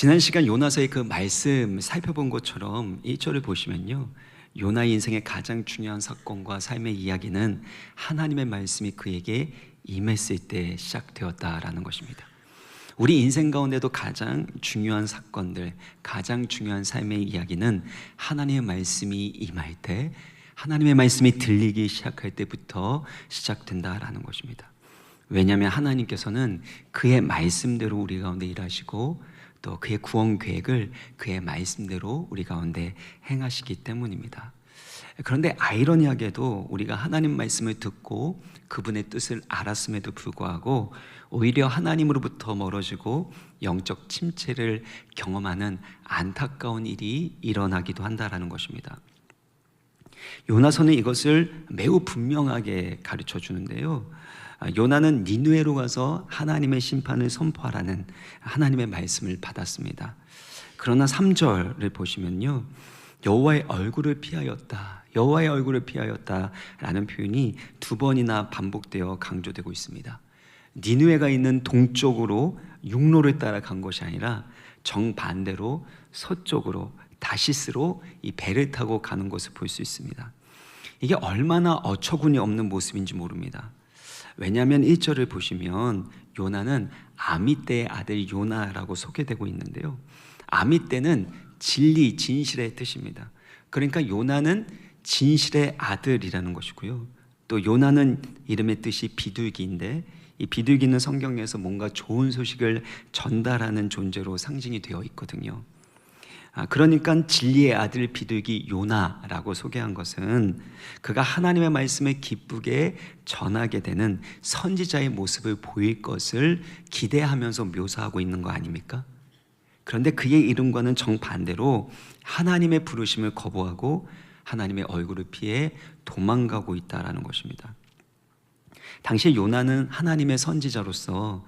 지난 시간 요나서의 그 말씀 살펴본 것처럼 1절을 보시면요, 요나의 인생의 가장 중요한 사건과 삶의 이야기는 하나님의 말씀이 그에게 임했을 때 시작되었다라는 것입니다. 우리 인생 가운데도 가장 중요한 사건들, 가장 중요한 삶의 이야기는 하나님의 말씀이 임할 때, 하나님의 말씀이 들리기 시작할 때부터 시작된다라는 것입니다. 왜냐하면 하나님께서는 그의 말씀대로 우리 가운데 일하시고 또 그의 구원 계획을 그의 말씀대로 우리 가운데 행하시기 때문입니다. 그런데 아이러니하게도 우리가 하나님 말씀을 듣고 그분의 뜻을 알았음에도 불구하고 오히려 하나님으로부터 멀어지고 영적 침체를 경험하는 안타까운 일이 일어나기도 한다라는 것입니다. 요나서는 이것을 매우 분명하게 가르쳐 주는데요, 요나는 니느웨로 가서 하나님의 심판을 선포하라는 하나님의 말씀을 받았습니다. 그러나 3절을 보시면요, 여호와의 얼굴을 피하였다, 여호와의 얼굴을 피하였다 라는 표현이 두 번이나 반복되어 강조되고 있습니다. 니느웨가 있는 동쪽으로 육로를 따라 간 것이 아니라 정반대로 서쪽으로 다시스로 이 배를 타고 가는 것을 볼 수 있습니다. 이게 얼마나 어처구니 없는 모습인지 모릅니다. 왜냐하면 1절을 보시면 요나는 아미떼의 아들 요나라고 소개되고 있는데요, 아미떼는 진리, 진실의 뜻입니다. 그러니까 요나는 진실의 아들이라는 것이고요, 또 요나는 이름의 뜻이 비둘기인데 이 비둘기는 성경에서 뭔가 좋은 소식을 전달하는 존재로 상징이 되어 있거든요. 그러니까 진리의 아들 비둘기 요나라고 소개한 것은 그가 하나님의 말씀을 기쁘게 전하게 되는 선지자의 모습을 보일 것을 기대하면서 묘사하고 있는 거 아닙니까? 그런데 그의 이름과는 정반대로 하나님의 부르심을 거부하고 하나님의 얼굴을 피해 도망가고 있다는 것입니다. 당시 요나는 하나님의 선지자로서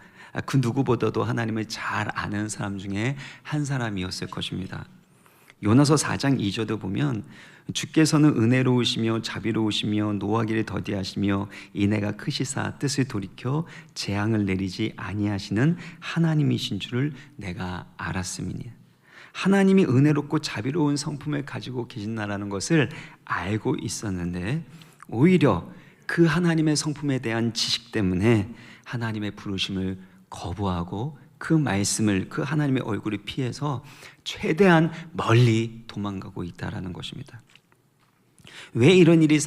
그 누구보다도 하나님을 잘 아는 사람 중에 한 사람이었을 것입니다. 요나서 4장 2절도 보면 주께서는 은혜로우시며 자비로우시며 노하기를 더디하시며 인애가 크시사 뜻을 돌이켜 재앙을 내리지 아니하시는 하나님이신 줄을 내가 알았음이니, 하나님이 은혜롭고 자비로운 성품을 가지고 계신다라는 것을 알고 있었는데 오히려 그 하나님의 성품에 대한 지식 때문에 하나님의 부르심을 거부하고 그 말씀을, 그 하나님의 얼굴을 피해서 최대한 멀리 도망가고 있다라는 것입니다. 왜 이런 일이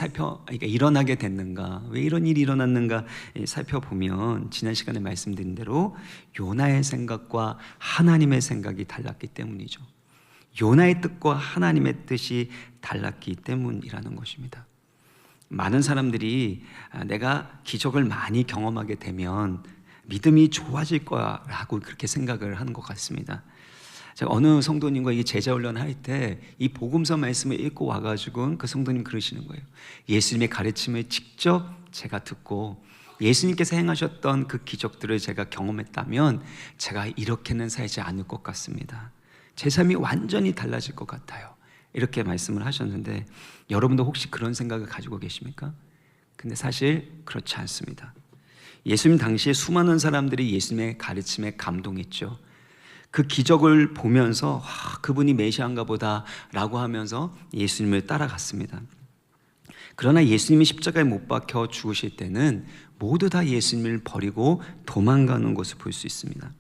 일어나게 됐는가, 왜 이런 일이 일어났는가 살펴보면 지난 시간에 말씀드린 대로 요나의 생각과 하나님의 생각이 달랐기 때문이죠. 요나의 뜻과 하나님의 뜻이 달랐기 때문이라는 것입니다. 많은 사람들이 내가 기적을 많이 경험하게 되면 믿음이 좋아질 거라고 그렇게 생각을 하는 것 같습니다. 제가 어느 성도님과 이 제자훈련을 할 때 이 복음서 말씀을 읽고 와가지고 그 성도님 그러시는 거예요. 예수님의 가르침을 직접 제가 듣고 예수님께서 행하셨던 그 기적들을 제가 경험했다면 제가 이렇게는 살지 않을 것 같습니다. 제 삶이 완전히 달라질 것 같아요. 이렇게 말씀을 하셨는데 여러분도 혹시 그런 생각을 가지고 계십니까? 근데 사실 그렇지 않습니다. 예수님 당시에 수많은 사람들이 예수님의 가르침에 감동했죠. 그 기적을 보면서 그분이 메시아인가 보다 라고 하면서 예수님을 따라갔습니다. 그러나 예수님이 십자가에 못 박혀 죽으실 때는 모두 다 예수님을 버리고 도망가는 것을 볼 수 있습니다.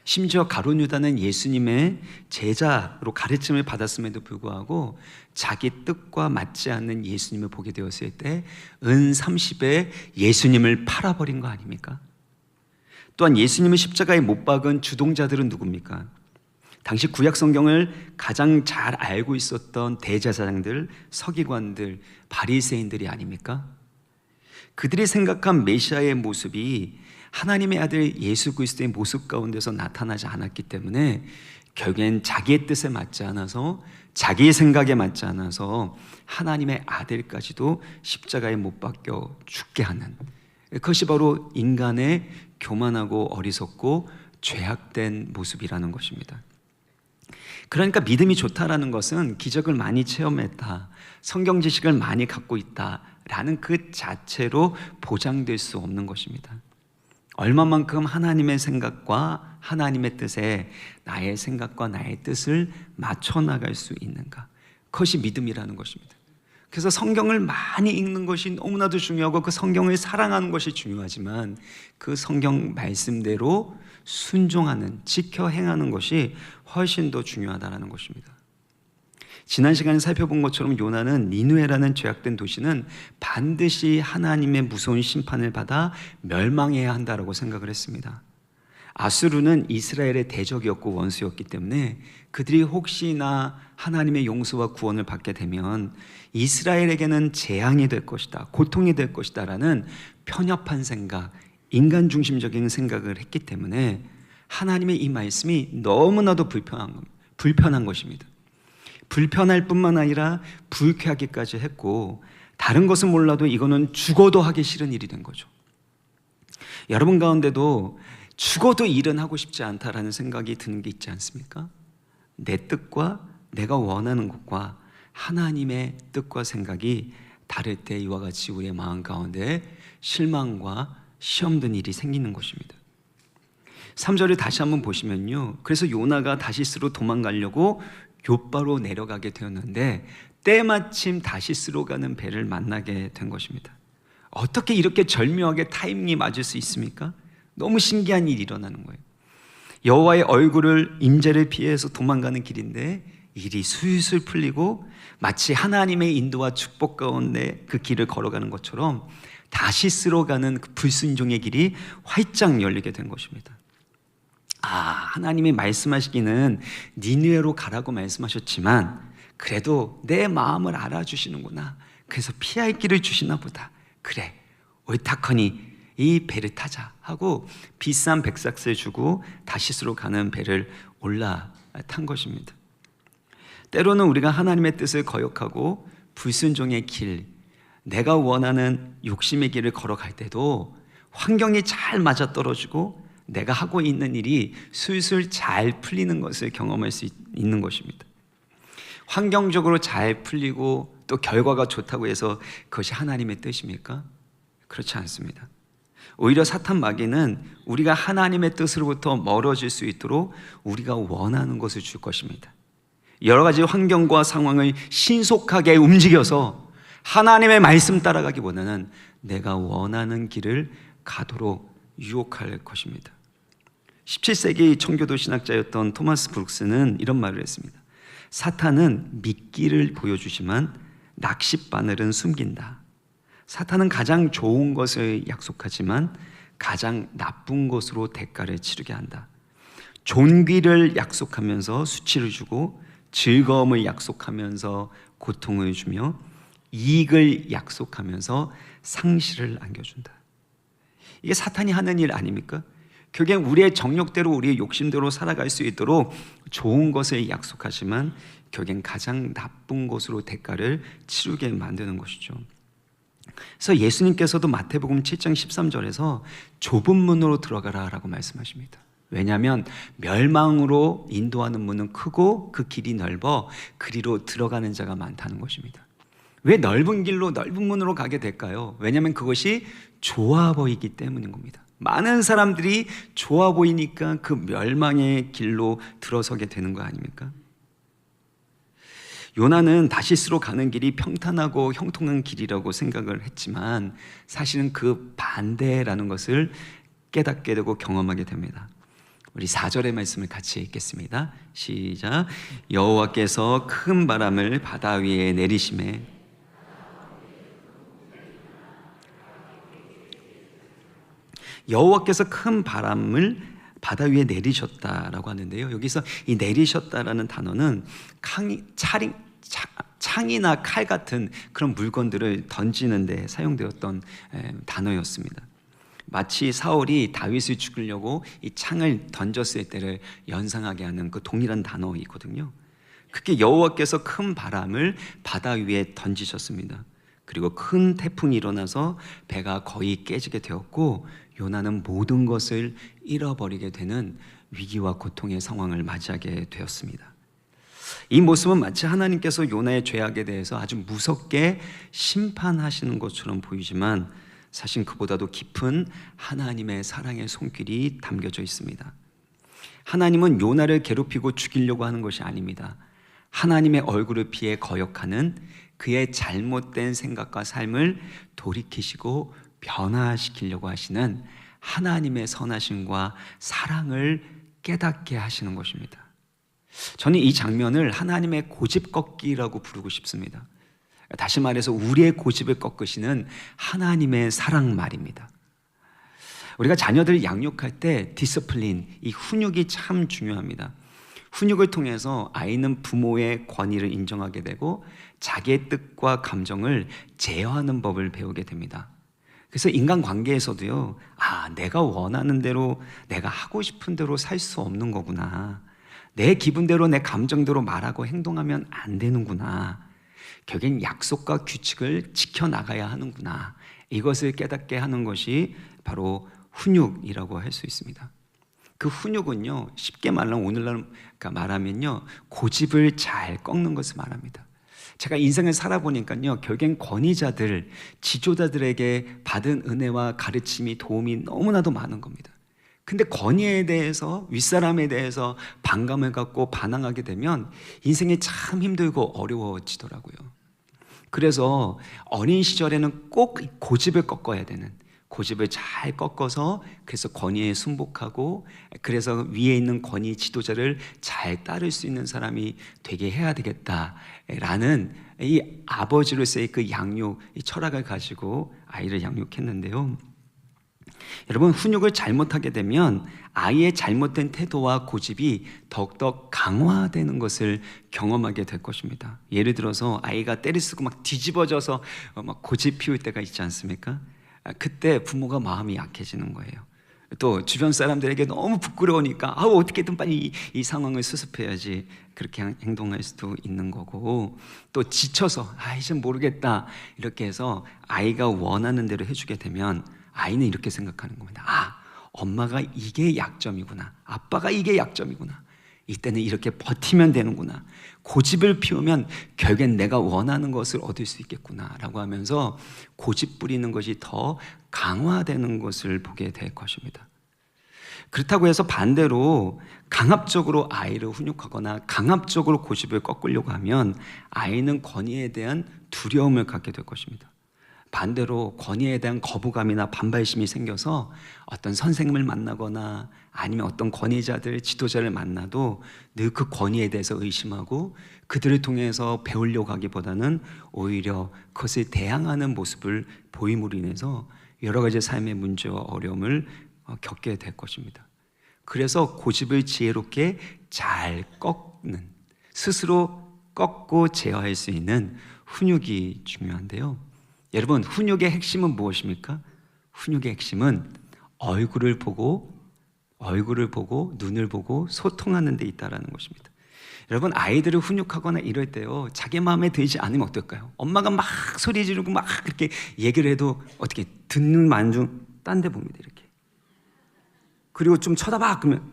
심지어 가룟 유다는 예수님의 제자로 가르침을 받았음에도 불구하고 자기 뜻과 맞지 않는 예수님을 보게 되었을 때 은 30에 예수님을 팔아버린 거 아닙니까? 또한 예수님을 십자가에 못 박은 주동자들은 누굽니까? 당시 구약 성경을 가장 잘 알고 있었던 대제사장들, 서기관들, 바리새인들이 아닙니까? 그들이 생각한 메시아의 모습이 하나님의 아들 예수 그리스도의 모습 가운데서 나타나지 않았기 때문에 결국엔 자기의 뜻에 맞지 않아서, 자기의 생각에 맞지 않아서 하나님의 아들까지도 십자가에 못 박혀 죽게 하는, 그것이 바로 인간의 교만하고 어리석고 죄악된 모습이라는 것입니다. 그러니까 믿음이 좋다라는 것은 기적을 많이 체험했다, 성경 지식을 많이 갖고 있다라는 그 자체로 보장될 수 없는 것입니다. 얼마만큼 하나님의 생각과 하나님의 뜻에 나의 생각과 나의 뜻을 맞춰 나갈 수 있는가? 그것이 믿음이라는 것입니다. 그래서 성경을 많이 읽는 것이 너무나도 중요하고 그 성경을 사랑하는 것이 중요하지만 그 성경 말씀대로 순종하는, 지켜 행하는 것이 훨씬 더 중요하다는 것입니다. 지난 시간에 살펴본 것처럼 요나는 니느웨라는 죄악된 도시는 반드시 하나님의 무서운 심판을 받아 멸망해야 한다고 생각을 했습니다. 아수르는 이스라엘의 대적이었고 원수였기 때문에 그들이 혹시나 하나님의 용서와 구원을 받게 되면 이스라엘에게는 재앙이 될 것이다, 고통이 될 것이다 라는 편협한 생각, 인간 중심적인 생각을 했기 때문에 하나님의 이 말씀이 너무나도 불편한 것입니다. 불편할 뿐만 아니라 불쾌하기까지 했고, 다른 것은 몰라도 이거는 죽어도 하기 싫은 일이 된 거죠. 여러분 가운데도 죽어도 일은 하고 싶지 않다라는 생각이 드는 게 있지 않습니까? 내 뜻과 내가 원하는 것과 하나님의 뜻과 생각이 다를 때 이와 같이 우리의 마음 가운데 실망과 시험 든 일이 생기는 것입니다. 3절을 다시 한번 보시면요, 그래서 요나가 다시스로 도망가려고 욥바로 내려가게 되었는데 때마침 다시스로 가는 배를 만나게 된 것입니다. 어떻게 이렇게 절묘하게 타이밍이 맞을 수 있습니까? 너무 신기한 일이 일어나는 거예요. 여호와의 얼굴을, 임재를 피해서 도망가는 길인데 일이 술술 풀리고 마치 하나님의 인도와 축복 가운데 그 길을 걸어가는 것처럼 다시스로 가는 그 불순종의 길이 활짝 열리게 된 것입니다. 하나님이 말씀하시기는 니느웨로 가라고 말씀하셨지만 그래도 내 마음을 알아주시는구나. 그래서 피할 길을 주시나 보다. 그래, 옳다커니 이 배를 타자 하고 비싼 백삭스를 주고 다시스로 가는 배를 올라탄 것입니다. 때로는 우리가 하나님의 뜻을 거역하고 불순종의 길, 내가 원하는 욕심의 길을 걸어갈 때도 환경이 잘 맞아떨어지고 내가 하고 있는 일이 술술 잘 풀리는 것을 경험할 수 있는 것입니다. 환경적으로 잘 풀리고 또 결과가 좋다고 해서 그것이 하나님의 뜻입니까? 그렇지 않습니다. 오히려 사탄 마귀는 우리가 하나님의 뜻으로부터 멀어질 수 있도록 우리가 원하는 것을 줄 것입니다. 여러 가지 환경과 상황을 신속하게 움직여서 하나님의 말씀 따라가기보다는 내가 원하는 길을 가도록 유혹할 것입니다. 17세기 청교도 신학자였던 토마스 브룩스는 이런 말을 했습니다. 사탄은 미끼를 보여주지만 낚싯바늘은 숨긴다. 사탄은 가장 좋은 것을 약속하지만 가장 나쁜 것으로 대가를 치르게 한다. 존귀를 약속하면서 수치를 주고 즐거움을 약속하면서 고통을 주며 이익을 약속하면서 상실을 안겨준다. 이게 사탄이 하는 일 아닙니까? 결국엔 우리의 정욕대로 우리의 욕심대로 살아갈 수 있도록 좋은 것을 약속하지만 결국엔 가장 나쁜 것으로 대가를 치르게 만드는 것이죠. 그래서 예수님께서도 마태복음 7장 13절에서 좁은 문으로 들어가라 라고 말씀하십니다. 왜냐하면 멸망으로 인도하는 문은 크고 그 길이 넓어 그리로 들어가는 자가 많다는 것입니다. 왜 넓은 길로 넓은 문으로 가게 될까요? 왜냐하면 그것이 좋아 보이기 때문인 겁니다. 많은 사람들이 좋아 보이니까 그 멸망의 길로 들어서게 되는 거 아닙니까? 요나는 다시스로 가는 길이 평탄하고 형통한 길이라고 생각을 했지만 사실은 그 반대라는 것을 깨닫게 되고 경험하게 됩니다. 우리 4절의 말씀을 같이 읽겠습니다. 시작. 여호와께서 큰 바람을 바다 위에 내리심에 여호와께서 큰 바람을 바다 위에 내리셨다라고 하는데요, 여기서 이 내리셨다라는 단어는 창이나 칼 같은 그런 물건들을 던지는 데 사용되었던 단어였습니다. 마치 사울이 다윗을 죽이려고 이 창을 던졌을 때를 연상하게 하는 그 동일한 단어이거든요. 그렇게 여호와께서 큰 바람을 바다 위에 던지셨습니다. 그리고 큰 태풍이 일어나서 배가 거의 깨지게 되었고 요나는 모든 것을 잃어버리게 되는 위기와 고통의 상황을 맞이하게 되었습니다. 이 모습은 마치 하나님께서 요나의 죄악에 대해서 아주 무섭게 심판하시는 것처럼 보이지만 사실 그보다도 깊은 하나님의 사랑의 손길이 담겨져 있습니다. 하나님은 요나를 괴롭히고 죽이려고 하는 것이 아닙니다. 하나님의 얼굴을 피해 거역하는 그의 잘못된 생각과 삶을 돌이키시고 변화시키려고 하시는 하나님의 선하심과 사랑을 깨닫게 하시는 것입니다. 저는 이 장면을 하나님의 고집 꺾기라고 부르고 싶습니다. 다시 말해서 우리의 고집을 꺾으시는 하나님의 사랑 말입니다. 우리가 자녀들을 양육할 때 디스플린, 이 훈육이 참 중요합니다. 훈육을 통해서 아이는 부모의 권위를 인정하게 되고 자기의 뜻과 감정을 제어하는 법을 배우게 됩니다. 그래서 인간관계에서도요, 내가 원하는 대로, 내가 하고 싶은 대로 살 수 없는 거구나. 내 기분대로, 내 감정대로 말하고 행동하면 안 되는구나. 결국엔 약속과 규칙을 지켜나가야 하는구나. 이것을 깨닫게 하는 것이 바로 훈육이라고 할 수 있습니다. 그 훈육은요, 쉽게 말하면요, 고집을 잘 꺾는 것을 말합니다. 제가 인생을 살아보니까요, 결국엔 권위자들, 지도자들에게 받은 은혜와 가르침이, 도움이 너무나도 많은 겁니다. 근데 권위에 대해서, 윗사람에 대해서 반감을 갖고 반항하게 되면 인생이 참 힘들고 어려워지더라고요. 그래서 어린 시절에는 꼭 고집을 꺾어야 되는, 고집을 잘 꺾어서 그래서 권위에 순복하고 그래서 위에 있는 권위 지도자를 잘 따를 수 있는 사람이 되게 해야 되겠다라는 이 아버지로서의 그 양육, 이 철학을 가지고 아이를 양육했는데요. 여러분, 훈육을 잘못하게 되면 아이의 잘못된 태도와 고집이 더욱더 강화되는 것을 경험하게 될 것입니다. 예를 들어서 아이가 때를 쓰고 막 뒤집어져서 막 고집 피울 때가 있지 않습니까? 그때 부모가 마음이 약해지는 거예요. 또 주변 사람들에게 너무 부끄러우니까 어떻게든 빨리 이 상황을 수습해야지, 그렇게 행동할 수도 있는 거고, 또 지쳐서 이제 모르겠다 이렇게 해서 아이가 원하는 대로 해주게 되면 아이는 이렇게 생각하는 겁니다. 엄마가 이게 약점이구나, 아빠가 이게 약점이구나, 이때는 이렇게 버티면 되는구나, 고집을 피우면 결국엔 내가 원하는 것을 얻을 수 있겠구나 라고 하면서 고집 부리는 것이 더 강화되는 것을 보게 될 것입니다. 그렇다고 해서 반대로 강압적으로 아이를 훈육하거나 강압적으로 고집을 꺾으려고 하면 아이는 권위에 대한 두려움을 갖게 될 것입니다. 반대로 권위에 대한 거부감이나 반발심이 생겨서 어떤 선생님을 만나거나 아니면 어떤 권위자들, 지도자를 만나도 늘 그 권위에 대해서 의심하고 그들을 통해서 배우려고 하기보다는 오히려 그것을 대항하는 모습을 보임으로 인해서 여러 가지 삶의 문제와 어려움을 겪게 될 것입니다. 그래서 고집을 지혜롭게 잘 꺾는, 스스로 꺾고 제어할 수 있는 훈육이 중요한데요. 여러분, 훈육의 핵심은 무엇입니까? 훈육의 핵심은 얼굴을 보고 눈을 보고 소통하는 데 있다는 것입니다. 여러분, 아이들을 훈육하거나 이럴 때요, 자기 마음에 들지 않으면 어떨까요? 엄마가 막 소리 지르고 막 그렇게 얘기를 해도 어떻게 듣는 만중 딴 데 봅니다. 이렇게. 그리고 좀 쳐다봐 그러면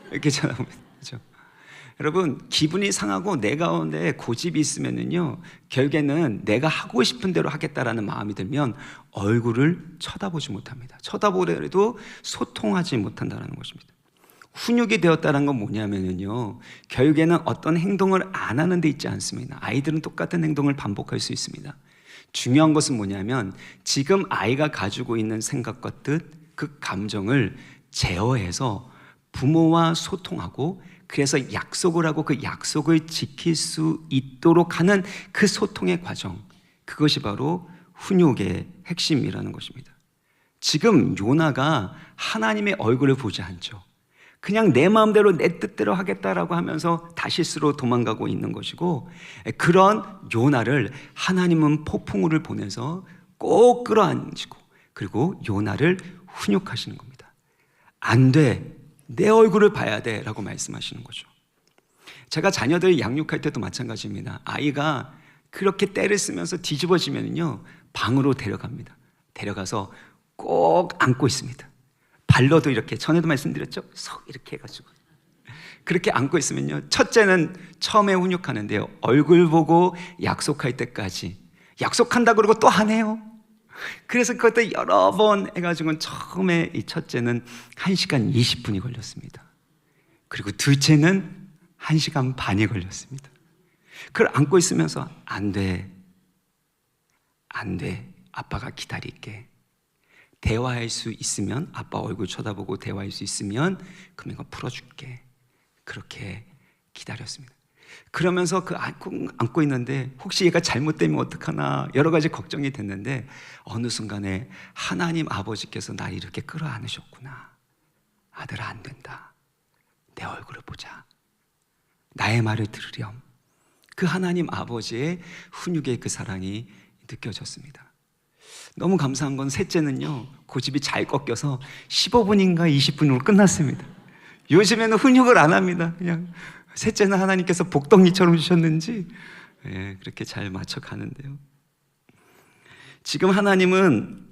이렇게 쳐다봅니다. 그렇죠? 여러분, 기분이 상하고 내 가운데 고집이 있으면은요, 결국에는 내가 하고 싶은 대로 하겠다라는 마음이 들면 얼굴을 쳐다보지 못합니다. 쳐다보더라도 소통하지 못한다는 것입니다. 훈육이 되었다는 건 뭐냐면요, 결국에는 어떤 행동을 안 하는 데 있지 않습니다. 아이들은 똑같은 행동을 반복할 수 있습니다. 중요한 것은 뭐냐면 지금 아이가 가지고 있는 생각과 뜻, 그 감정을 제어해서 부모와 소통하고 그래서 약속을 하고 그 약속을 지킬 수 있도록 하는 그 소통의 과정, 그것이 바로 훈육의 핵심이라는 것입니다. 지금 요나가 하나님의 얼굴을 보지 않죠. 그냥 내 마음대로 내 뜻대로 하겠다라고 하면서 다시스로 도망가고 있는 것이고, 그런 요나를 하나님은 폭풍우를 보내서 꼭 끌어안으시고 그리고 요나를 훈육하시는 겁니다. 안 돼, 내 얼굴을 봐야 돼 라고 말씀하시는 거죠. 제가 자녀들 양육할 때도 마찬가지입니다. 아이가 그렇게 때를 쓰면서 뒤집어지면요, 방으로 데려갑니다. 데려가서 꼭 안고 있습니다. 발로도 이렇게, 전에도 말씀드렸죠? 석 이렇게 해가지고 그렇게 안고 있으면요, 첫째는 처음에 훈육하는데요, 얼굴 보고 약속할 때까지 약속한다 그러고 또 하네요. 그래서 그것도 여러 번 해가지고 처음에 이 첫째는 1시간 20분이 걸렸습니다. 그리고 둘째는 1시간 반이 걸렸습니다. 그걸 안고 있으면서 안 돼. 아빠가 기다릴게. 대화할 수 있으면, 아빠 얼굴 쳐다보고 대화할 수 있으면 그럼 이거 풀어줄게. 그렇게 기다렸습니다. 그러면서 그 안고 있는데 혹시 얘가 잘못되면 어떡하나 여러 가지 걱정이 됐는데, 어느 순간에 하나님 아버지께서 날 이렇게 끌어안으셨구나. 아들아, 안 된다. 내 얼굴을 보자. 나의 말을 들으렴. 그 하나님 아버지의 훈육의 그 사랑이 느껴졌습니다. 너무 감사한 건 셋째는요, 고집이 잘 꺾여서 15분인가 20분으로 끝났습니다. 요즘에는 훈육을 안 합니다. 그냥 셋째는 하나님께서 복덩이처럼 주셨는지 그렇게 잘 맞춰 가는데요. 지금 하나님은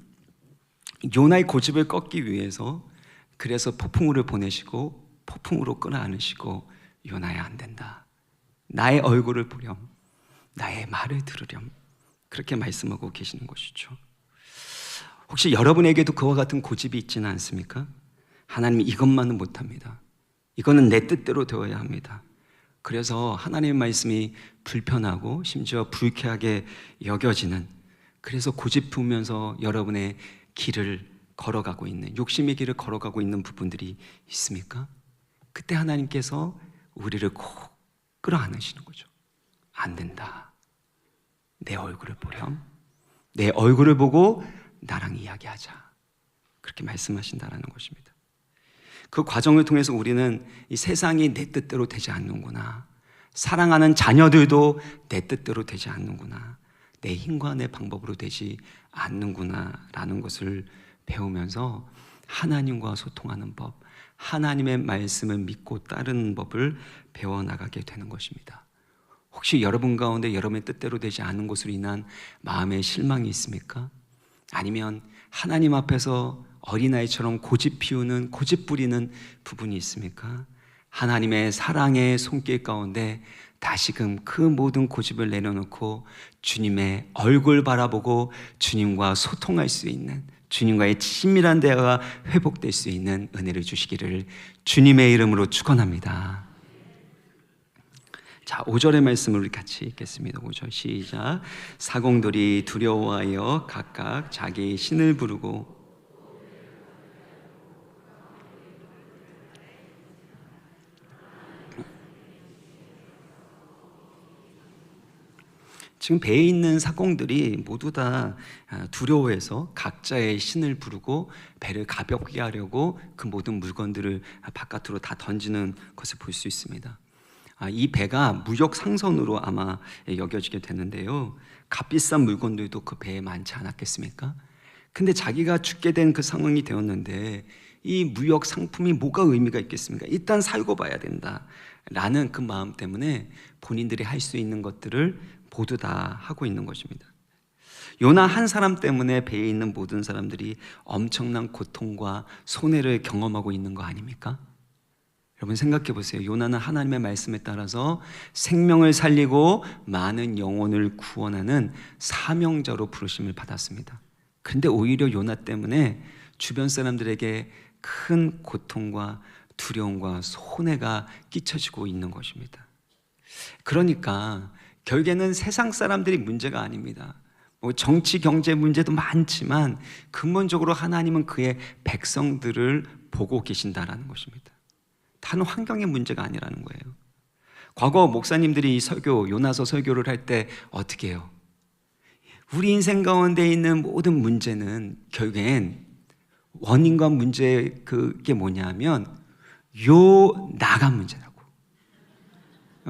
요나의 고집을 꺾기 위해서 그래서 폭풍우를 보내시고 폭풍우로 끌어안으시고, 요나야 안 된다. 나의 얼굴을 보렴. 나의 말을 들으렴. 그렇게 말씀하고 계시는 것이죠. 혹시 여러분에게도 그와 같은 고집이 있지는 않습니까? 하나님이 이것만은 못합니다. 이거는 내 뜻대로 되어야 합니다. 그래서 하나님의 말씀이 불편하고 심지어 불쾌하게 여겨지는, 그래서 고집 부으면서 여러분의 길을 걸어가고 있는, 욕심의 길을 걸어가고 있는 부분들이 있습니까? 그때 하나님께서 우리를 꼭 끌어안으시는 거죠. 안 된다. 내 얼굴을 보렴. 내 얼굴을 보고 나랑 이야기하자. 그렇게 말씀하신다라는 것입니다. 그 과정을 통해서 우리는 이 세상이 내 뜻대로 되지 않는구나, 사랑하는 자녀들도 내 뜻대로 되지 않는구나, 내 힘과 내 방법으로 되지 않는구나 라는 것을 배우면서 하나님과 소통하는 법, 하나님의 말씀을 믿고 따르는 법을 배워나가게 되는 것입니다. 혹시 여러분 가운데 여러분의 뜻대로 되지 않은 것으로 인한 마음의 실망이 있습니까? 아니면 하나님 앞에서 어린아이처럼 고집 피우는, 고집 부리는 부분이 있습니까? 하나님의 사랑의 손길 가운데 다시금 그 모든 고집을 내려놓고 주님의 얼굴 바라보고 주님과 소통할 수 있는, 주님과의 친밀한 대화가 회복될 수 있는 은혜를 주시기를 주님의 이름으로 축원합니다. 자, 5절의 말씀을 우리 같이 읽겠습니다. 5절 시작. 사공들이 두려워하여 각각 자기 신을 부르고 지금 배에 있는 사공들이 모두 다 두려워해서 각자의 신을 부르고 배를 가볍게 하려고 그 모든 물건들을 바깥으로 다 던지는 것을 볼 수 있습니다. 이 배가 무역 상선으로 아마 여겨지게 되는데요, 값비싼 물건들도 그 배에 많지 않았겠습니까? 근데 자기가 죽게 된 그 상황이 되었는데 이 무역 상품이 뭐가 의미가 있겠습니까? 일단 살고 봐야 된다 라는 그 마음 때문에 본인들이 할 수 있는 것들을 모두 다 하고 있는 것입니다. 요나 한 사람 때문에 배에 있는 모든 사람들이 엄청난 고통과 손해를 경험하고 있는 거 아닙니까? 여러분 생각해 보세요. 요나는 하나님의 말씀에 따라서 생명을 살리고 많은 영혼을 구원하는 사명자로 부르심을 받았습니다. 그런데 오히려 요나 때문에 주변 사람들에게 큰 고통과 두려움과 손해가 끼쳐지고 있는 것입니다. 그러니까 결국에는 세상 사람들이 문제가 아닙니다. 정치 경제 문제도 많지만 근본적으로 하나님은 그의 백성들을 보고 계신다라는 것입니다. 다른 환경의 문제가 아니라는 거예요. 과거 목사님들이 설교, 요나서 설교를 할 때 어떻게 해요? 우리 인생 가운데 있는 모든 문제는 결국엔 원인과 문제, 그게 뭐냐면 요나가 문제라고.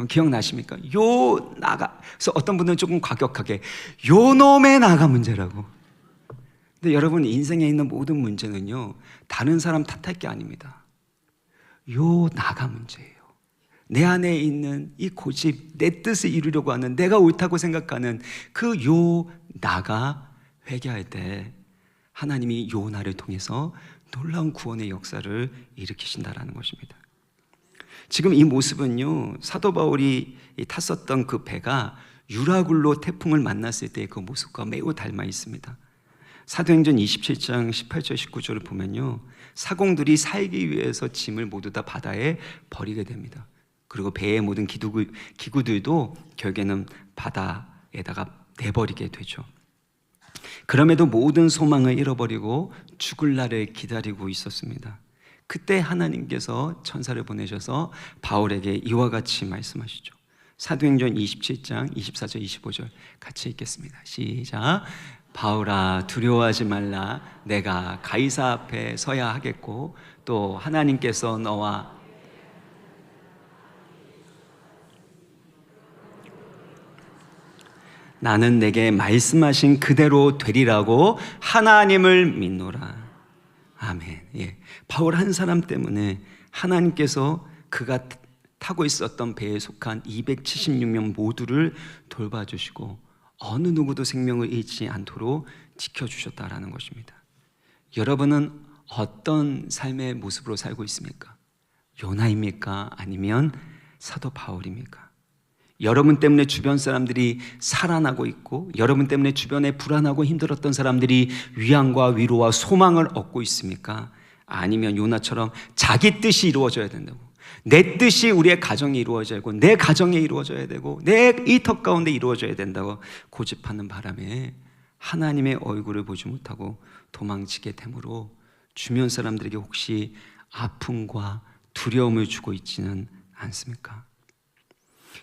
기억나십니까? 요나가. 그래서 어떤 분들은 조금 과격하게 요놈의 나가 문제라고. 근데 여러분, 인생에 있는 모든 문제는요, 다른 사람 탓할 게 아닙니다. 요나가 문제예요. 내 안에 있는 이 고집, 내 뜻을 이루려고 하는, 내가 옳다고 생각하는 그 요나가 회개할 때 하나님이 요나를 통해서 놀라운 구원의 역사를 일으키신다라는 것입니다. 지금 이 모습은요, 사도 바울이 탔었던 그 배가 유라굴로 태풍을 만났을 때의 그 모습과 매우 닮아 있습니다. 사도행전 27장 18절 19절을 보면요, 사공들이 살기 위해서 짐을 모두 다 바다에 버리게 됩니다. 그리고 배의 모든 기구들도 결국에는 바다에다가 내버리게 되죠. 그럼에도 모든 소망을 잃어버리고 죽을 날을 기다리고 있었습니다. 그때 하나님께서 천사를 보내셔서 바울에게 이와 같이 말씀하시죠. 사도행전 27장 24절 25절 같이 읽겠습니다. 시작. 바울아, 두려워하지 말라. 내가 가이사 앞에 서야 하겠고 또 하나님께서 너와 나는 내게 말씀하신 그대로 되리라고 하나님을 믿노라. 아멘. 예. 바울 한 사람 때문에 하나님께서 그가 타고 있었던 배에 속한 276명 모두를 돌봐주시고 어느 누구도 생명을 잃지 않도록 지켜주셨다라는 것입니다. 여러분은 어떤 삶의 모습으로 살고 있습니까? 요나입니까? 아니면 사도 바울입니까? 여러분 때문에 주변 사람들이 살아나고 있고 여러분 때문에 주변에 불안하고 힘들었던 사람들이 위안과 위로와 소망을 얻고 있습니까? 아니면 요나처럼 자기 뜻이 이루어져야 된다고, 내 뜻이 우리의 가정에 이루어져야 되고 내 가정에 이루어져야 되고 내 이 턱 가운데 이루어져야 된다고 고집하는 바람에 하나님의 얼굴을 보지 못하고 도망치게 되므로 주변 사람들에게 혹시 아픔과 두려움을 주고 있지는 않습니까?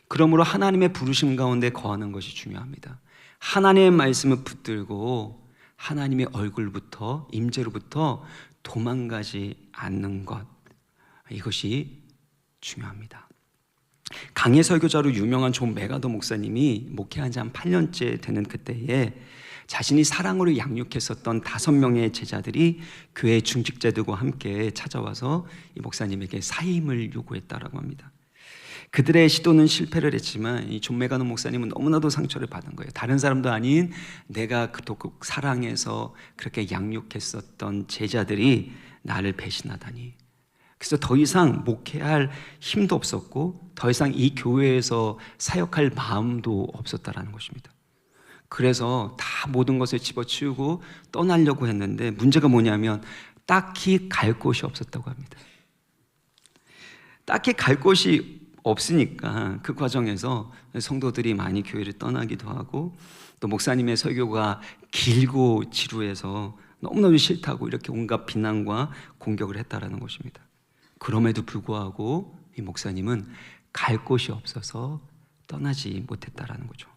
그러므로 하나님의 부르심 가운데 거하는 것이 중요합니다. 하나님의 말씀을 붙들고 하나님의 얼굴부터 임재로부터 도망가지 않는 것, 이것이 중요합니다. 강해 설교자로 유명한 존 메가더 목사님이 목회한 지 한 8년째 되는 그때에 자신이 사랑으로 양육했었던 5명의 제자들이 교회 중직자들과 함께 찾아와서 이 목사님에게 사임을 요구했다라고 합니다. 그들의 시도는 실패를 했지만 이 존 메가더 목사님은 너무나도 상처를 받은 거예요. 다른 사람도 아닌 내가 그토록 사랑해서 그렇게 양육했었던 제자들이 나를 배신하다니. 그래서 더 이상 목회할 힘도 없었고 더 이상 이 교회에서 사역할 마음도 없었다라는 것입니다. 그래서 다 모든 것을 집어치우고 떠나려고 했는데 문제가 뭐냐면 딱히 갈 곳이 없었다고 합니다. 딱히 갈 곳이 없으니까 그 과정에서 성도들이 많이 교회를 떠나기도 하고 또 목사님의 설교가 길고 지루해서 너무너무 싫다고 이렇게 온갖 비난과 공격을 했다라는 것입니다. 그럼에도 불구하고 이 목사님은 갈 곳이 없어서 떠나지 못했다라는 거죠.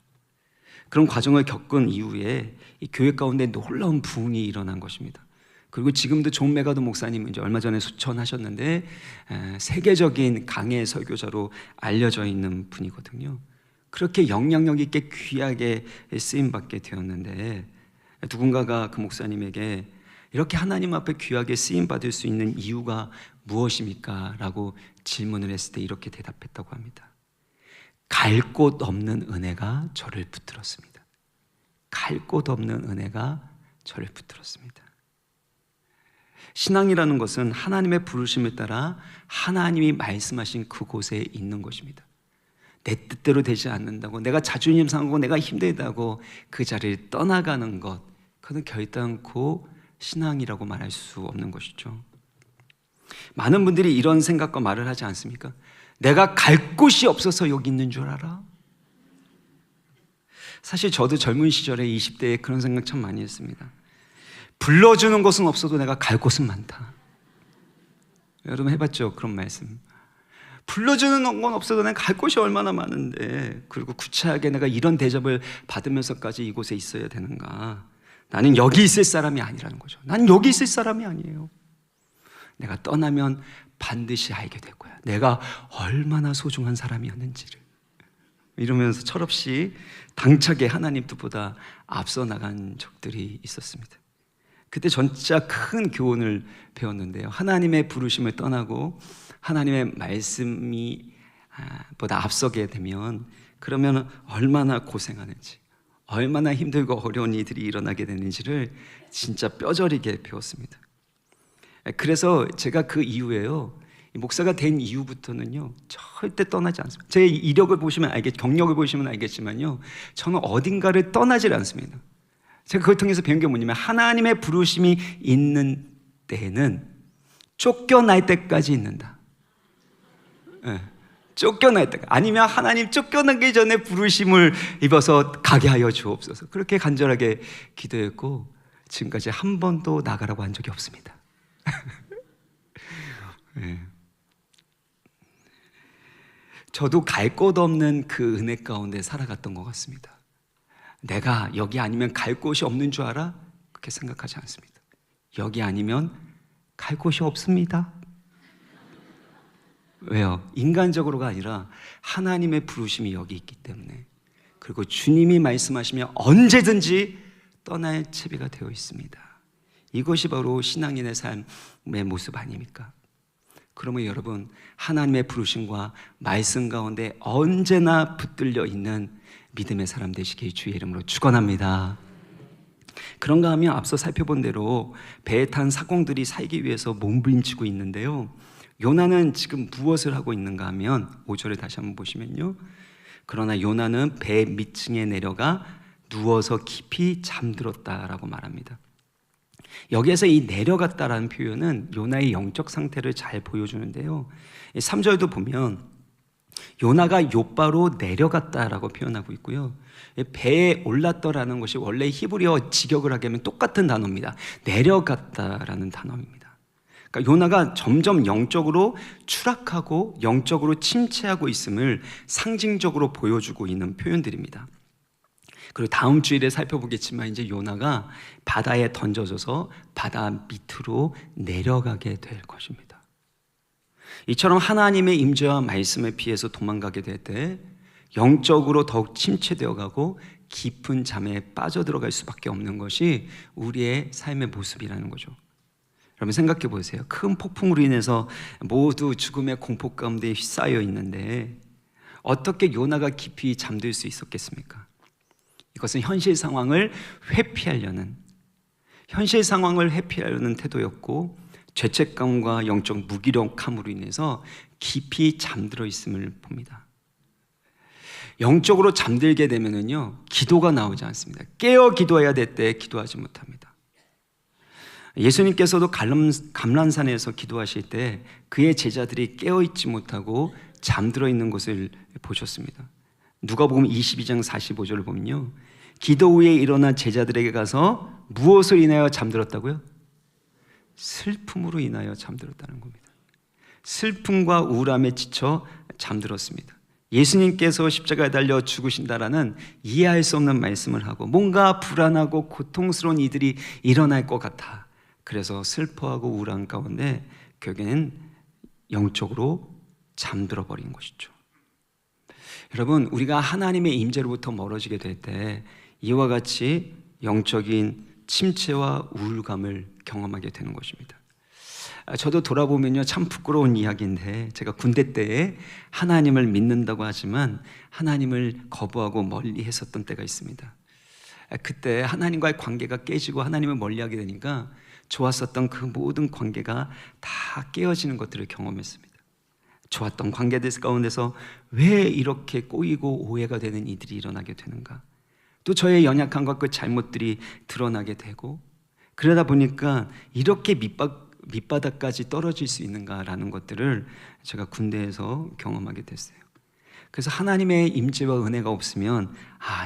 그런 과정을 겪은 이후에 이 교회 가운데 놀라운 부흥이 일어난 것입니다. 그리고 지금도 존 메가더 목사님은 이제 얼마 전에 수천하셨는데 세계적인 강해 설교자로 알려져 있는 분이거든요. 그렇게 영향력 있게 귀하게 쓰임받게 되었는데 누군가가 그 목사님에게 이렇게 하나님 앞에 귀하게 쓰임받을 수 있는 이유가 무엇입니까? 라고 질문을 했을 때 이렇게 대답했다고 합니다. 갈 곳 없는 은혜가 저를 붙들었습니다. 갈 곳 없는 은혜가 저를 붙들었습니다. 신앙이라는 것은 하나님의 부르심에 따라 하나님이 말씀하신 그곳에 있는 것입니다. 내 뜻대로 되지 않는다고, 내가 자존심 상하고 내가 힘들다고 그 자리를 떠나가는 것, 그건 결단코 신앙이라고 말할 수 없는 것이죠. 많은 분들이 이런 생각과 말을 하지 않습니까? 내가 갈 곳이 없어서 여기 있는 줄 알아? 사실 저도 젊은 시절에 20대에 그런 생각 참 많이 했습니다. 불러주는 곳은 없어도 내가 갈 곳은 많다. 여러분 해봤죠? 그런 말씀. 불러주는 건 없어도 내가 갈 곳이 얼마나 많은데, 그리고 구차하게 내가 이런 대접을 받으면서까지 이곳에 있어야 되는가? 나는 여기 있을 사람이 아니라는 거죠. 나는 여기 있을 사람이 아니에요. 내가 떠나면 반드시 알게 될 거야. 내가 얼마나 소중한 사람이었는지를. 이러면서 철없이 당차게 하나님 뜻보다 앞서 나간 적들이 있었습니다. 그때 진짜 큰 교훈을 배웠는데요. 하나님의 부르심을 떠나고 하나님의 말씀이 보다 앞서게 되면 그러면 얼마나 고생하는지, 얼마나 힘들고 어려운 일들이 일어나게 되는지를 진짜 뼈저리게 배웠습니다. 그래서 제가 그 이후에요, 목사가 된 이후부터는요 절대 떠나지 않습니다. 제 이력을 보시면 경력을 보시면 알겠지만요, 저는 어딘가를 떠나질 않습니다. 제가 그걸 통해서 배운 게 뭐냐면 하나님의 부르심이 있는 때에는 쫓겨날 때까지 있는다. 예, 쫓겨날 때, 아니면 하나님 쫓겨나기 전에 부르심을 입어서 가게 하여 주옵소서. 그렇게 간절하게 기도했고 지금까지 한 번도 나가라고 한 적이 없습니다. 예. 저도 갈 곳 없는 그 은혜 가운데 살아갔던 것 같습니다. 내가 여기 아니면 갈 곳이 없는 줄 알아? 그렇게 생각하지 않습니다. 여기 아니면 갈 곳이 없습니다. 왜요? 인간적으로가 아니라 하나님의 부르심이 여기 있기 때문에, 그리고 주님이 말씀하시면 언제든지 떠날 채비가 되어 있습니다. 이것이 바로 신앙인의 삶의 모습 아닙니까? 그러면 여러분, 하나님의 부르심과 말씀 가운데 언제나 붙들려 있는 믿음의 사람 되시길 주의 이름으로 축원합니다. 그런가 하면 앞서 살펴본 대로 배에 탄 사공들이 살기 위해서 몸부림치고 있는데요, 요나는 지금 무엇을 하고 있는가 하면 5절을 다시 한번 보시면요, 그러나 요나는 배 밑층에 내려가 누워서 깊이 잠들었다라고 말합니다. 여기에서 이 내려갔다라는 표현은 요나의 영적 상태를 잘 보여주는데요, 3절도 보면 요나가 욥바로 내려갔다라고 표현하고 있고요, 배에 올랐더라는 것이 원래 히브리어 직역을 하게 하면 똑같은 단어입니다. 내려갔다라는 단어입니다. 그러니까 요나가 점점 영적으로 추락하고 영적으로 침체하고 있음을 상징적으로 보여주고 있는 표현들입니다. 그리고 다음 주일에 살펴보겠지만 이제 요나가 바다에 던져져서 바다 밑으로 내려가게 될 것입니다. 이처럼 하나님의 임재와 말씀에 피해서 도망가게 될 때 영적으로 더욱 침체되어 가고 깊은 잠에 빠져들어갈 수밖에 없는 것이 우리의 삶의 모습이라는 거죠. 여러분 생각해 보세요. 큰 폭풍으로 인해서 모두 죽음의 공포 가운데 휩싸여 있는데 어떻게 요나가 깊이 잠들 수 있었겠습니까? 이것은 현실 상황을 회피하려는 태도였고, 죄책감과 영적 무기력함으로 인해서 깊이 잠들어 있음을 봅니다. 영적으로 잠들게 되면은요, 기도가 나오지 않습니다. 깨어 기도해야 될 때 기도하지 못합니다. 예수님께서도 감람산에서 기도하실 때 그의 제자들이 깨어있지 못하고 잠들어 있는 것을 보셨습니다. 누가복음 22장 45절을 보면요, 기도 후에 일어나 제자들에게 가서 무엇을 인하여 잠들었다고요? 슬픔으로 인하여 잠들었다는 겁니다. 슬픔과 우울함에 지쳐 잠들었습니다. 예수님께서 십자가에 달려 죽으신다라는 이해할 수 없는 말씀을 하고 뭔가 불안하고 고통스러운 이들이 일어날 것 같아. 그래서 슬퍼하고 우울한 가운데 결국에는 영적으로 잠들어 버린 것이죠. 여러분, 우리가 하나님의 임재로부터 멀어지게 될 때 이와 같이 영적인 침체와 우울감을 경험하게 되는 것입니다. 저도 돌아보면요, 참 부끄러운 이야기인데, 제가 군대 때에 하나님을 믿는다고 하지만 하나님을 거부하고 멀리 했었던 때가 있습니다. 그때 하나님과의 관계가 깨지고 하나님을 멀리하게 되니까 좋았었던 그 모든 관계가 다 깨어지는 것들을 경험했습니다. 좋았던 관계들 가운데서 왜 이렇게 꼬이고 오해가 되는 이들이 일어나게 되는가? 또 저의 연약함과 그 잘못들이 드러나게 되고, 그러다 보니까 이렇게 밑바닥까지 떨어질 수 있는가라는 것들을 제가 군대에서 경험하게 됐어요. 그래서 하나님의 임재와 은혜가 없으면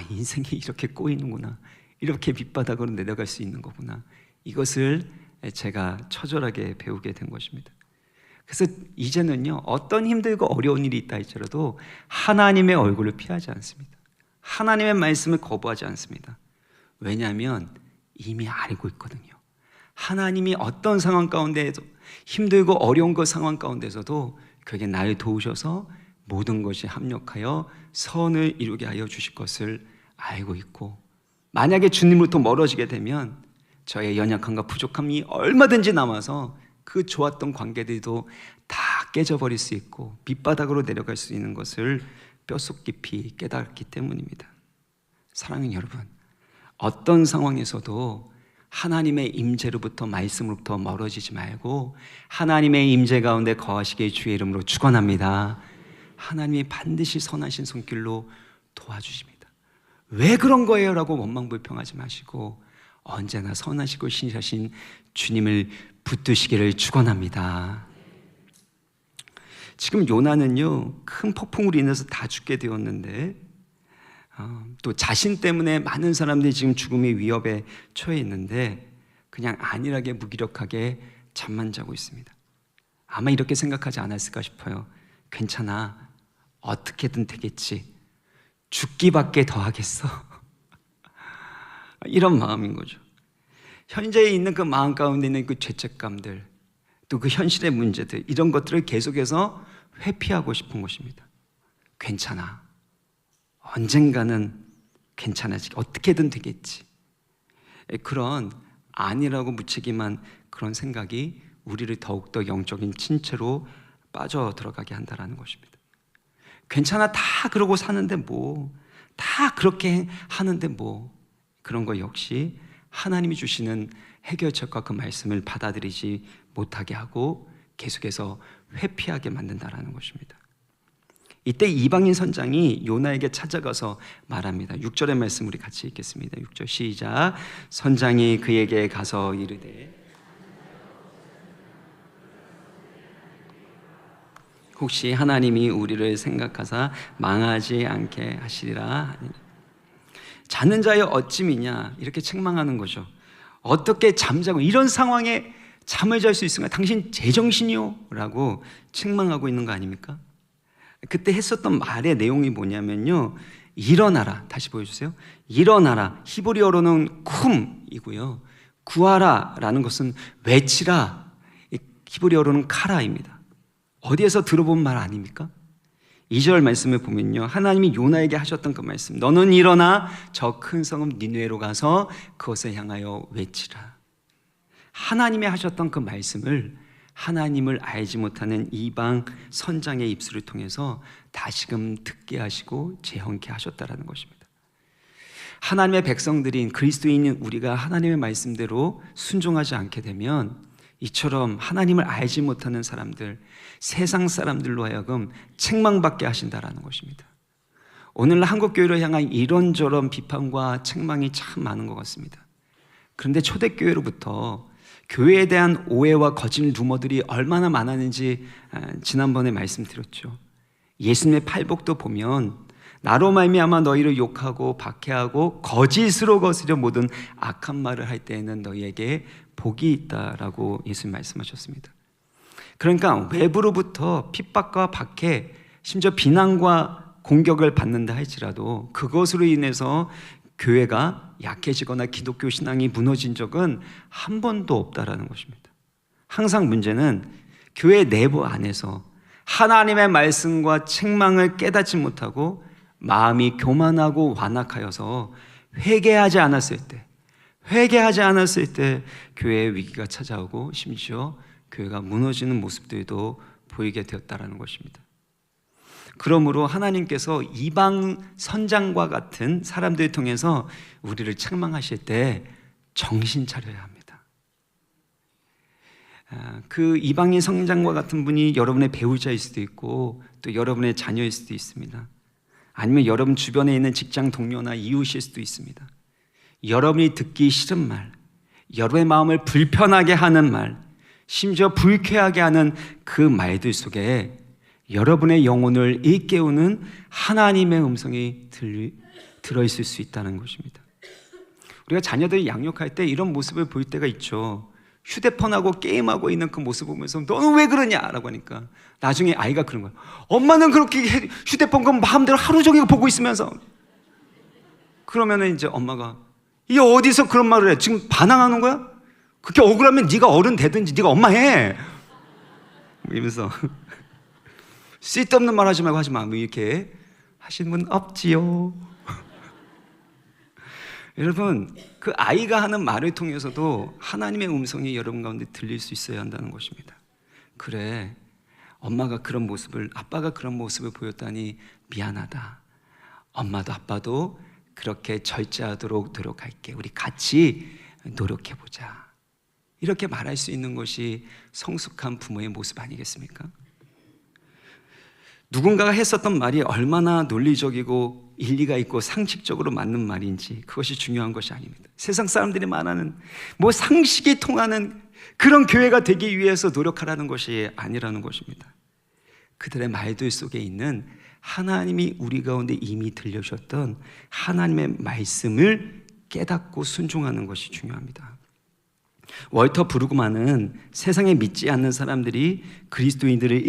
인생이 이렇게 꼬이는구나, 이렇게 밑바닥으로 내려갈 수 있는 거구나, 이것을 제가 처절하게 배우게 된 것입니다. 그래서 이제는요, 어떤 힘들고 어려운 일이 있다 할지라도 하나님의 얼굴을 피하지 않습니다. 하나님의 말씀을 거부하지 않습니다. 왜냐하면 이미 알고 있거든요. 하나님이 어떤 상황 가운데에도, 힘들고 어려운 그 상황 가운데서도 그에게 나를 도우셔서 모든 것이 합력하여 선을 이루게 하여 주실 것을 알고 있고, 만약에 주님으로부터 멀어지게 되면 저의 연약함과 부족함이 얼마든지 남아서 그 좋았던 관계들도 다 깨져버릴 수 있고 밑바닥으로 내려갈 수 있는 것을 뼛속 깊이 깨닫기 때문입니다. 사랑하는 여러분, 어떤 상황에서도 하나님의 임재로부터, 말씀으로부터 멀어지지 말고 하나님의 임재 가운데 거하시길 주의 이름으로 축원합니다. 하나님이 반드시 선하신 손길로 도와주십니다. 왜 그런 거예요? 라고 원망불평하지 마시고 언제나 선하시고 신실하신 주님을 붙드시기를 축원합니다. 지금 요나는요, 큰 폭풍으로 인해서 다 죽게 되었는데 또 자신 때문에 많은 사람들이 지금 죽음의 위협에 처해 있는데 그냥 안일하게 무기력하게 잠만 자고 있습니다. 아마 이렇게 생각하지 않았을까 싶어요. 괜찮아, 어떻게든 되겠지, 죽기밖에 더 하겠어. 이런 마음인 거죠. 현재에 있는 그 마음 가운데 있는 그 죄책감들, 또 그 현실의 문제들, 이런 것들을 계속해서 회피하고 싶은 것입니다. 괜찮아, 언젠가는 괜찮아지게, 어떻게든 되겠지. 그런 아니라고 무책임한 그런 생각이 우리를 더욱더 영적인 침체로 빠져 들어가게 한다는 것입니다. 괜찮아, 다 그러고 사는데 뭐, 다 그렇게 하는데 뭐, 그런 거 역시 하나님이 주시는 해결책과 그 말씀을 받아들이지 못하게 하고 계속해서 회피하게 만든다는 것입니다. 이때 이방인 선장이 요나에게 찾아가서 말합니다. 6절의 말씀 우리 같이 읽겠습니다. 6절 시작. 선장이 그에게 가서 이르되 혹시 하나님이 우리를 생각하사 망하지 않게 하시리라. 자는 자의 어찌미냐, 이렇게 책망하는 거죠. 어떻게 잠자고 이런 상황에 잠을 잘 수 있을까? 당신 제정신이요? 라고 책망하고 있는 거 아닙니까? 그때 했었던 말의 내용이 뭐냐면요, 일어나라. 다시 보여주세요. 일어나라. 히브리어로는 쿰이고요, 구하라 라는 것은 외치라, 히브리어로는 카라입니다. 어디에서 들어본 말 아닙니까? 2절 말씀을 보면요, 하나님이 요나에게 하셨던 그 말씀, 너는 일어나 저 큰 성읍 니느웨로 가서 그것을 향하여 외치라. 하나님이 하셨던 그 말씀을 하나님을 알지 못하는 이방 선장의 입술을 통해서 다시금 듣게 하시고 재현케 하셨다는 것입니다. 하나님의 백성들인 그리스도인인 우리가 하나님의 말씀대로 순종하지 않게 되면 이처럼 하나님을 알지 못하는 사람들, 세상 사람들로 하여금 책망받게 하신다라는 것입니다. 오늘날 한국교회를 향한 이런저런 비판과 책망이 참 많은 것 같습니다. 그런데 초대교회로부터 교회에 대한 오해와 거짓 루머들이 얼마나 많았는지 지난번에 말씀드렸죠. 예수님의 팔복도 보면 나로 말미암아 너희를 욕하고 박해하고 거짓으로 거스려 모든 악한 말을 할 때에는 너희에게 복이 있다라고 예수님 말씀하셨습니다. 그러니까 외부로부터 핍박과 박해, 심지어 비난과 공격을 받는다 할지라도 그것으로 인해서 교회가 약해지거나 기독교 신앙이 무너진 적은 한 번도 없다라는 것입니다. 항상 문제는 교회 내부 안에서 하나님의 말씀과 책망을 깨닫지 못하고 마음이 교만하고 완악하여서 회개하지 않았을 때 교회의 위기가 찾아오고 심지어 교회가 무너지는 모습들도 보이게 되었다라는 것입니다. 그러므로 하나님께서 이방 선장과 같은 사람들을 통해서 우리를 책망하실 때 정신 차려야 합니다. 그 이방인 선장과 같은 분이 여러분의 배우자일 수도 있고 또 여러분의 자녀일 수도 있습니다. 아니면 여러분 주변에 있는 직장 동료나 이웃일 수도 있습니다. 여러분이 듣기 싫은 말, 여러분의 마음을 불편하게 하는 말, 심지어 불쾌하게 하는 그 말들 속에 여러분의 영혼을 일깨우는 하나님의 음성이 들어있을 수 있다는 것입니다. 우리가 자녀들이 양육할 때 이런 모습을 볼 때가 있죠. 휴대폰하고 게임하고 있는 그 모습을 보면서 너는 왜 그러냐라고 하니까 나중에 아이가 그런 거예요. 엄마는 그렇게 휴대폰 그 마음대로 하루 종일 보고 있으면서, 그러면은 이제 엄마가 이게 어디서 그런 말을 해? 지금 반항하는 거야? 그렇게 억울하면 네가 어른 되든지 네가 엄마 해. 이러면서 쓸데없는 말 하지 말고 하지 마. 이렇게 하시는 분 없지요. 여러분, 그 아이가 하는 말을 통해서도 하나님의 음성이 여러분 가운데 들릴 수 있어야 한다는 것입니다. 그래, 엄마가 그런 모습을, 아빠가 그런 모습을 보였다니 미안하다. 엄마도 아빠도 그렇게 절제하도록 노력할게. 우리 같이 노력해보자. 이렇게 말할 수 있는 것이 성숙한 부모의 모습 아니겠습니까? 누군가가 했었던 말이 얼마나 논리적이고 일리가 있고 상식적으로 맞는 말인지 그것이 중요한 것이 아닙니다. 세상 사람들이 말하는 뭐 상식이 통하는 그런 교회가 되기 위해서 노력하라는 것이 아니라는 것입니다. 그들의 말들 속에 있는 하나님이 우리 가운데 이미 들려주셨던 하나님의 말씀을 깨닫고 순종하는 것이 중요합니다. 월터 브루그만은 세상에 믿지 않는 사람들이 그리스도인들을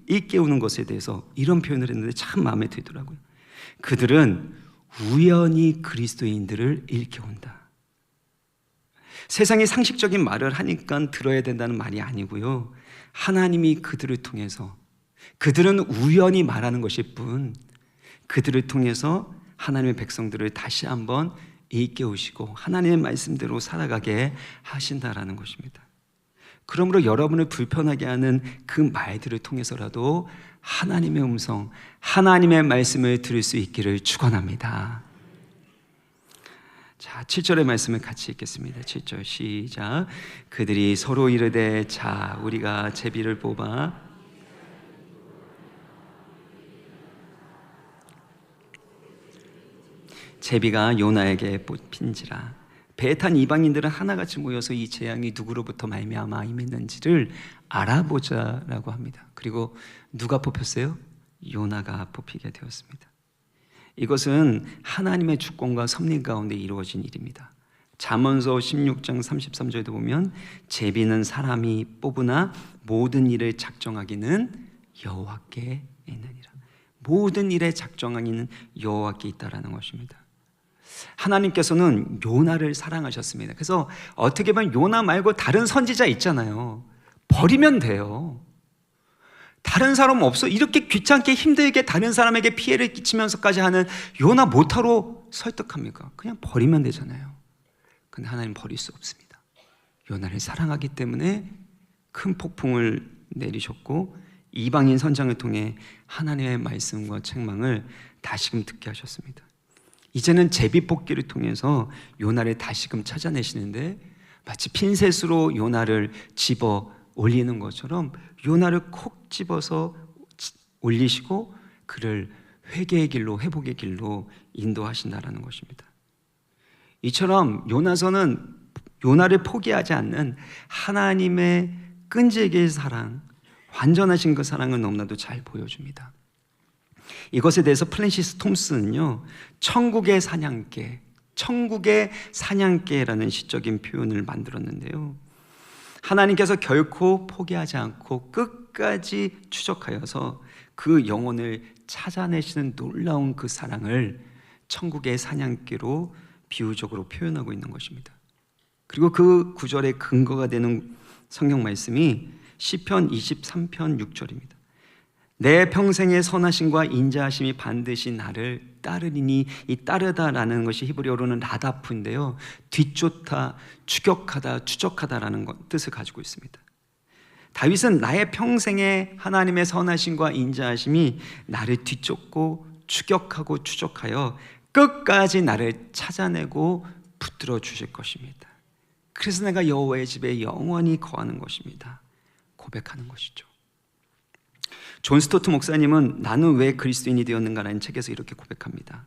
일깨우는 것에 대해서 이런 표현을 했는데 참 마음에 들더라고요. 그들은 우연히 그리스도인들을 일깨운다. 세상이 상식적인 말을 하니까 들어야 된다는 말이 아니고요, 하나님이 그들을 통해서, 그들은 우연히 말하는 것일 뿐, 그들을 통해서 하나님의 백성들을 다시 한번 일깨우시고 하나님의 말씀대로 살아가게 하신다라는 것입니다. 그러므로 여러분을 불편하게 하는 그 말들을 통해서라도 하나님의 음성, 하나님의 말씀을 들을 수 있기를 축원합니다. 자, 7절의 말씀을 같이 읽겠습니다. 7절 시작. 그들이 서로 이르되 자 우리가 제비를 뽑아 제비가 요나에게 뽑힌지라. 배에 탄 이방인들은 하나같이 모여서 이 재앙이 누구로부터 말미암아 임했는지를 알아보자라고 합니다. 그리고 누가 뽑혔어요? 요나가 뽑히게 되었습니다. 이것은 하나님의 주권과 섭리 가운데 이루어진 일입니다. 잠언서 16장 33절에도 보면 제비는 사람이 뽑으나 모든 일을 작정하기는 여호와께 있느니라. 모든 일에 작정하기는 여호와께 있다라는 것입니다. 하나님께서는 요나를 사랑하셨습니다. 그래서 어떻게 보면 요나 말고 다른 선지자 있잖아요. 버리면 돼요. 다른 사람 없어. 이렇게 귀찮게 힘들게 다른 사람에게 피해를 끼치면서까지 하는 요나 못하러 설득합니까? 그냥 버리면 되잖아요. 근데 하나님 버릴 수 없습니다. 요나를 사랑하기 때문에 큰 폭풍을 내리셨고 이방인 선장을 통해 하나님의 말씀과 책망을 다시금 듣게 하셨습니다. 이제는 제비뽑기를 통해서 요나를 다시금 찾아내시는데 마치 핀셋으로 요나를 집어 올리는 것처럼 요나를 콕 집어서 올리시고 그를 회개의 길로, 회복의 길로 인도하신다라는 것입니다. 이처럼 요나서는 요나를 포기하지 않는 하나님의 끈질긴 사랑, 완전하신 그 사랑을 너무나도 잘 보여줍니다. 이것에 대해서 프랜시스 톰슨은요, 천국의 사냥개, 천국의 사냥개라는 시적인 표현을 만들었는데요, 하나님께서 결코 포기하지 않고 끝까지 추적하여서 그 영혼을 찾아내시는 놀라운 그 사랑을 천국의 사냥개로 비유적으로 표현하고 있는 것입니다. 그리고 그 구절의 근거가 되는 성경 말씀이 시편 23편 6절입니다. 내 평생의 선하심과 인자하심이 반드시 나를 따르리니, 이 따르다라는 것이 히브리어로는 라다프인데요, 뒤쫓다, 추격하다, 추적하다라는 뜻을 가지고 있습니다. 다윗은 나의 평생의 하나님의 선하심과 인자하심이 나를 뒤쫓고 추격하고 추적하여 끝까지 나를 찾아내고 붙들어 주실 것입니다. 그래서 내가 여호와의 집에 영원히 거하는 것입니다. 고백하는 것이죠. 존 스토트 목사님은 나는 왜 그리스도인이 되었는가라는 책에서 이렇게 고백합니다.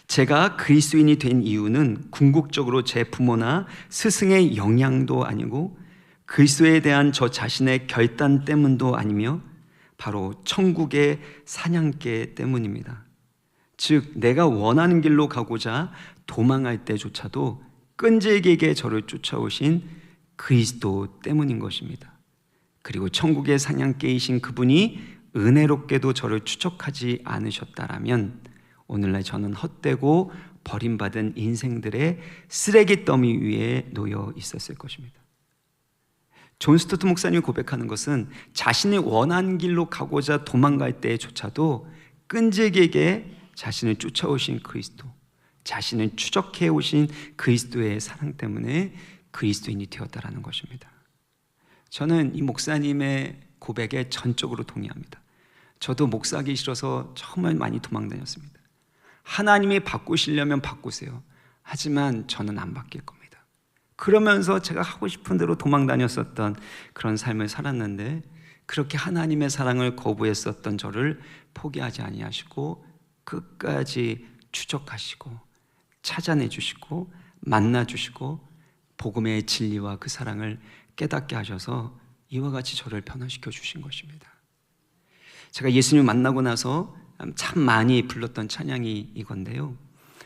제가 그리스도인이 된 이유는 궁극적으로 제 부모나 스승의 영향도 아니고 그리스도에 대한 저 자신의 결단 때문도 아니며 바로 천국의 사냥개 때문입니다. 즉 내가 원하는 길로 가고자 도망할 때조차도 끈질기게 저를 쫓아오신 그리스도 때문인 것입니다. 그리고 천국의 사냥개이신 그분이 은혜롭게도 저를 추적하지 않으셨다라면 오늘날 저는 헛되고 버림받은 인생들의 쓰레기 더미 위에 놓여 있었을 것입니다. 존 스토트 목사님이 고백하는 것은 자신이 원하는 길로 가고자 도망갈 때조차도 끈질기게 자신을 쫓아오신 그리스도, 자신을 추적해 오신 그리스도의 사랑 때문에 그리스도인이 되었다라는 것입니다. 저는 이 목사님의 고백에 전적으로 동의합니다. 저도 목사하기 싫어서 정말 많이 도망다녔습니다. 하나님이 바꾸시려면 바꾸세요. 하지만 저는 안 바뀔 겁니다. 그러면서 제가 하고 싶은 대로 도망다녔었던 그런 삶을 살았는데 그렇게 하나님의 사랑을 거부했었던 저를 포기하지 아니하시고 끝까지 추적하시고 찾아내 주시고 만나 주시고 복음의 진리와 그 사랑을 깨닫게 하셔서 이와 같이 저를 변화시켜 주신 것입니다. 제가 예수님 만나고 나서 참 많이 불렀던 찬양이 이건데요,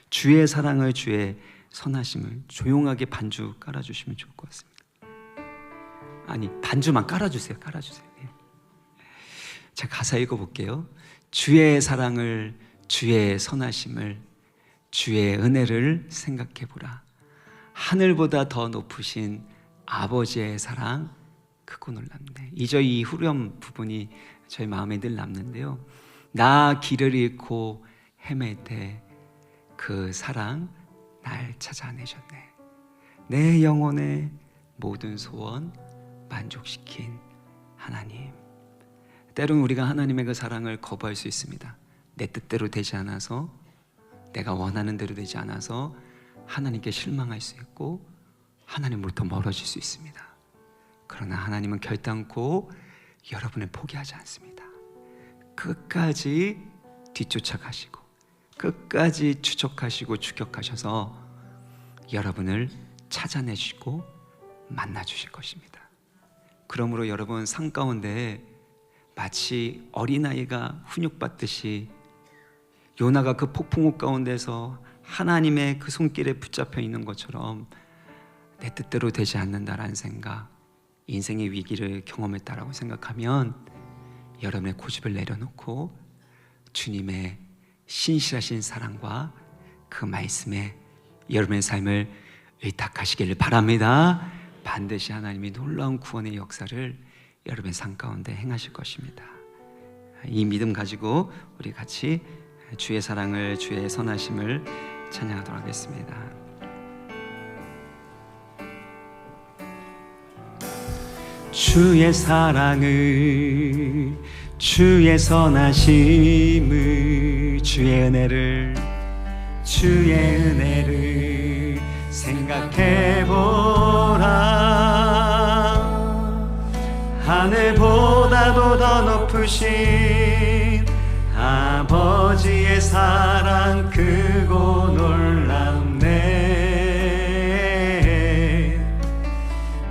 주의 사랑을, 주의 선하심을. 조용하게 반주 깔아주시면 좋을 것 같습니다. 아니, 반주만 깔아주세요. 제가 가사 읽어볼게요. 주의 사랑을, 주의 선하심을, 주의 은혜를 생각해보라. 하늘보다 더 높으신 아버지의 사랑 크고 놀랍네. 이 후렴 부분이 저희 마음에 늘 남는데요, 나 길을 잃고 헤맬 때 그 사랑 날 찾아내셨네. 내 영혼의 모든 소원 만족시킨 하나님. 때로는 우리가 하나님의 그 사랑을 거부할 수 있습니다. 내 뜻대로 되지 않아서, 내가 원하는 대로 되지 않아서 하나님께 실망할 수 있고 하나님으로부터 멀어질 수 있습니다. 그러나 하나님은 결단코 여러분을 포기하지 않습니다. 끝까지 뒤쫓아가시고 끝까지 추적하시고 추격하셔서 여러분을 찾아내시고 만나주실 것입니다. 그러므로 여러분, 삶 가운데 마치 어린아이가 훈육받듯이 요나가 그 폭풍우 가운데서 하나님의 그 손길에 붙잡혀 있는 것처럼 내 뜻대로 되지 않는다라는 생각, 인생의 위기를 경험했다라고 생각하면 여러분의 고집을 내려놓고 주님의 신실하신 사랑과 그 말씀에 여러분의 삶을 의탁하시기를 바랍니다. 반드시 하나님이 놀라운 구원의 역사를 여러분의 삶 가운데 행하실 것입니다. 이 믿음 가지고 우리 같이 주의 사랑을, 주의 선하심을 찬양하도록 하겠습니다. 주의 사랑을, 주의 선하심을, 주의 은혜를 생각해보라. 하늘보다도 더 높으신 아버지의 사랑 크고 놀랍네.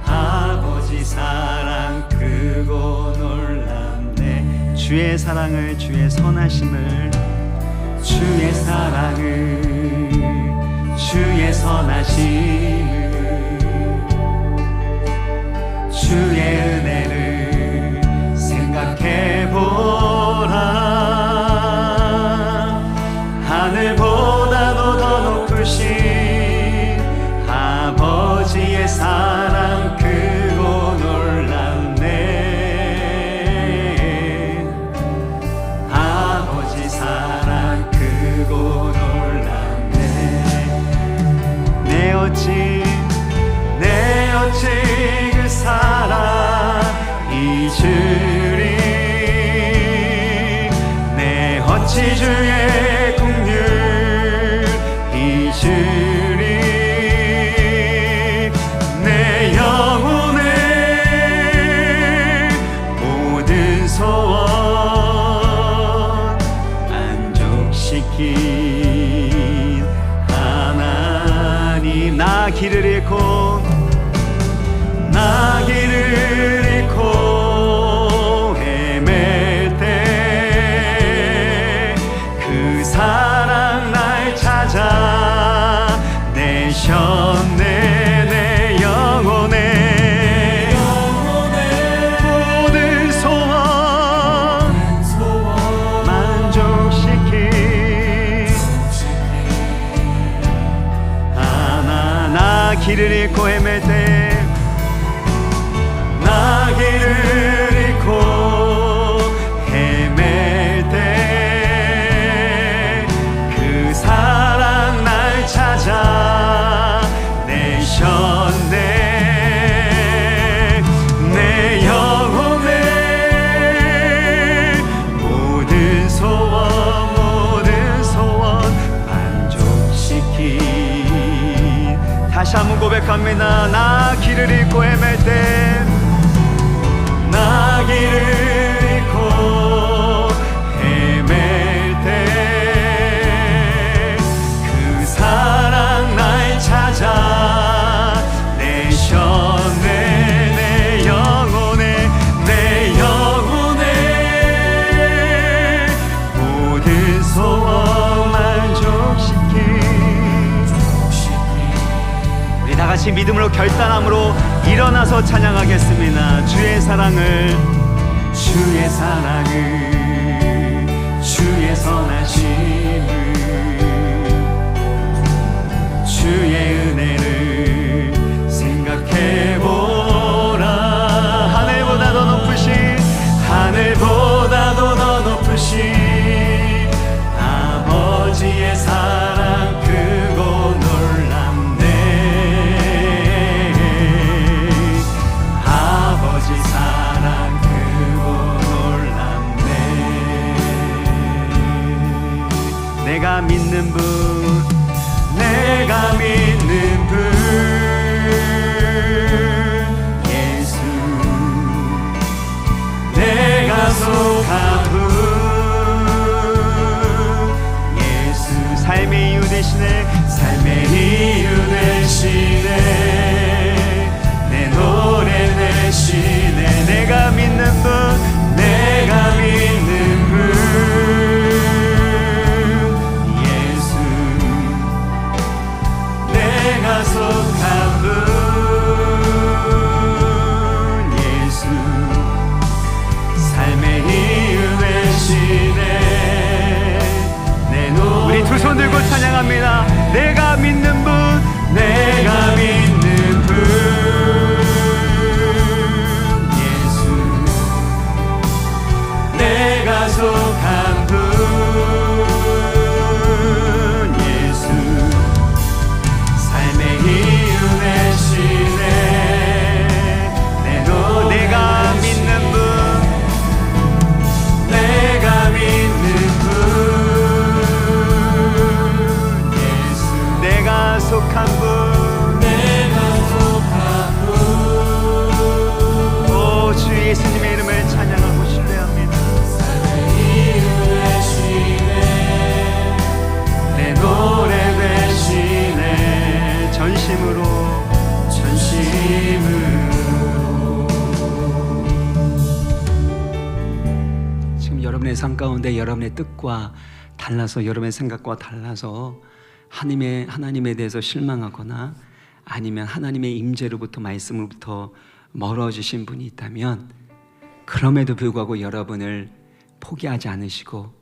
아버지 사랑 크고 놀랍네. 주의 사랑을, 주의 선하심을, 주의 사랑을, 주의 선하심을, 주의 은혜를 생각해보라. 하늘보다도 더 높으신 아버지의 사랑 크고 놀랍네. 아버지 사랑 크고 놀랍네. 내 어찌 그 사랑 잊으리. 내 어찌 주의 긍휼 잊으리. 내 영혼의 모든 소원 만족시킨 하나님. 나 길을 잃고 헤맬 때 그 사랑 날 찾아내셨네. 내 영혼의 모든 소원 만족시킨 하나. 나 길을 잃고 헤맬 때, 나 길을 잃고 헤맬 때 그 사랑 날 찾아내셨네. 내 영혼의 모든 소원 만족시킨. 다시 한번 고백합니다. 나 길을 잃고 헤맬 때, 나 길을 잃고 헤맬 때 그 사랑 날 찾아내셨네. 내 같이 믿음으로 결단함으로 일어나서 찬양하겠습니다. 주의 사랑을, 주의 사랑을, 주의 선하심을, 주의 은혜를 생각해보라. 하늘보다 더 높으신, 하늘보다 더 높으신 아버지의 사랑 크고 놀랍네. 아버지 사랑 크고 놀랍네. 내가 믿는 분, 내가 믿는 분 예수, 내가 속한 분 예수. 삶의 이유 되시네, 삶의 이유 되시네, 내 노래 되시네. 내가 믿는 분, 내가 믿는 분 예수, 내가 속한 분 예수. 삶의 이유 되시네, 내 노래. 우리 두 손 들고 찬양합니다. 내가 믿는 분, 내가 믿는 분 예수, 내가 속한 분 예수. 삶의 이유 되시네, 내 노래. 내가 믿는 분, 내가 믿는 분 예수, 내가 속한 분, 내가 속한 분. 오, 주 예수님의 이름을 찬양하고 신뢰합니다. 삶의 이유 되시네, 내 노래 되시네. 전심으로, 전심으로. 지금 여러분의 삶 가운데 여러분의 뜻과 달라서, 여러분의 생각과 달라서 하나님에 대해서 실망하거나 아니면 하나님의 임재로부터, 말씀으로부터 멀어지신 분이 있다면, 그럼에도 불구하고 여러분을 포기하지 않으시고